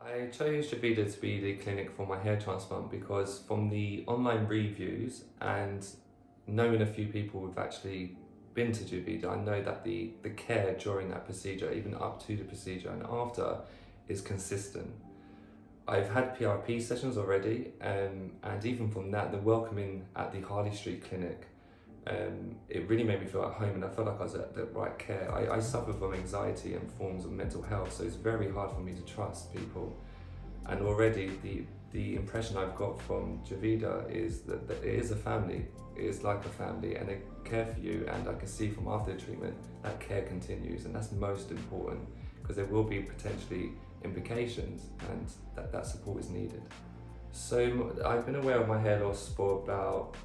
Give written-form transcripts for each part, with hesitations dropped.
I chose Juvida to be the clinic for my hair transplant because from the online reviews and knowing a few people who've actually been to Juvida, I know that the care during that procedure, even up to the procedure and after, is consistent. I've had PRP sessions already, and even from that, the welcoming at the Harley Street clinic, it really made me feel at home, and I felt like I was at the right care. I suffer from anxiety and forms of mental health, so it's very hard for me to trust people. And already the impression I've got from Juvida is that it is a family. It is like a family, and they care for you, and I can see from after the treatment that care continues, and that's most important because there will be potentially implications, and that support is needed. So I've been aware of my hair loss for about,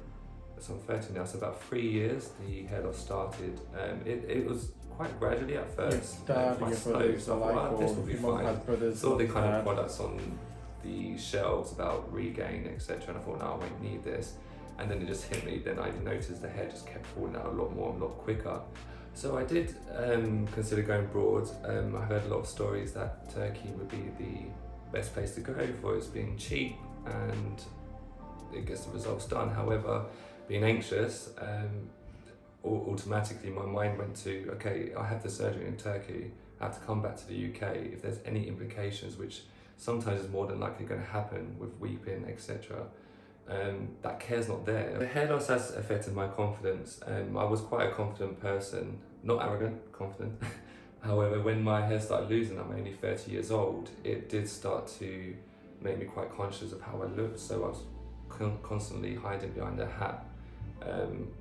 so I'm 30 now, so about 3 years the hair loss started. It was quite gradually at first, quite slow, so I thought, well, this will be fine. Saw the kind of products on the shelves about regain, etc., and I thought, no, I won't need this. And then it just hit me, then I noticed the hair just kept falling out a lot more, a lot quicker. So I did consider going abroad. I've heard a lot of stories that Turkey would be the best place to go for it being cheap and it gets the results done. However, being anxious, automatically my mind went to, okay, I have the surgery in Turkey, I have to come back to the UK. If there's any implications, which sometimes is more than likely going to happen with weeping, etc., that care's not there. The hair loss has affected my confidence. I was quite a confident person, not arrogant, confident. However, when my hair started losing, I'm only 30 years old, it did start to make me quite conscious of how I looked. So I was constantly hiding behind a hat,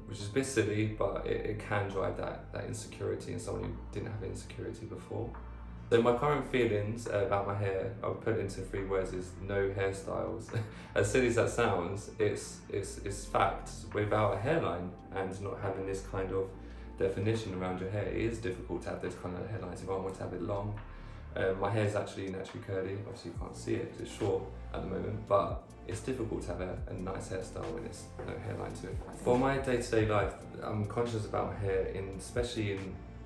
which is a bit silly, but it can drive that insecurity in someone who didn't have insecurity before. So my current feelings about my hair, I'll put it into 3 words, is no hairstyles. As silly as that sounds, it's fact. Without a hairline and not having this kind of definition around your hair, it is difficult to have this kind of hairlines if I want to have it long. My hair is actually naturally curly, obviously you can't see it, it's short at the moment, but it's difficult to have a nice hairstyle when there's no hairline to it. For my day-to-day life, I'm conscious about my hair, especially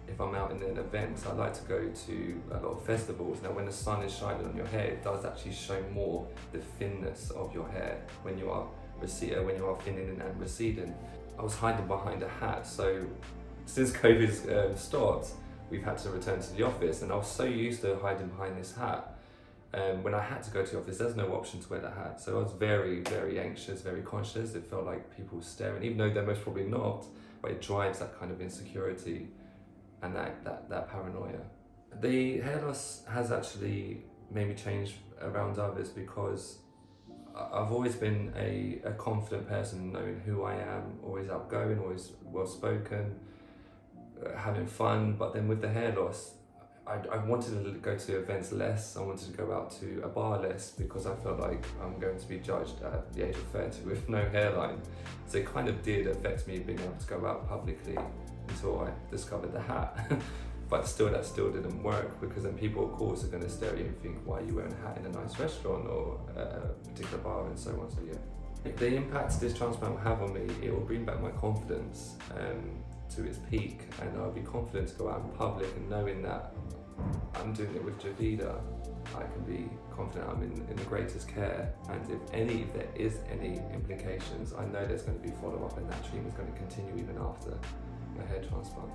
if I'm out in an event. I like to go to a lot of festivals. Now when the sun is shining on your hair, it does actually show more the thinness of your hair when you are thinning and receding. I was hiding behind a hat, so since COVID stopped, we've had to return to the office, and I was so used to hiding behind this hat. When I had to go to the office, there's no option to wear the hat. So I was very, very anxious, very conscious. It felt like people were staring, even though they're most probably not, but it drives that kind of insecurity and that paranoia. The hair loss has actually made me change around others because I've always been a confident person, knowing who I am, always outgoing, always well-spoken, having fun. But then with the hair loss, I wanted to go to events less. I wanted to go out to a bar less because I felt like I'm going to be judged at the age of 30 with no hairline. So it kind of did affect me being able to go out publicly until I discovered the hat. But that still didn't work, because then people of course are going to stare at you and think, why are you wearing a hat in a nice restaurant or a particular bar and so on. So yeah, the impact this transplant will have on me, it will bring back my confidence to its peak, and I'll be confident to go out in public, and knowing that I'm doing it with Juvida, I can be confident I'm in the greatest care, and if there is any implications, I know there's going to be follow-up, and that treatment is going to continue even after my hair transplant.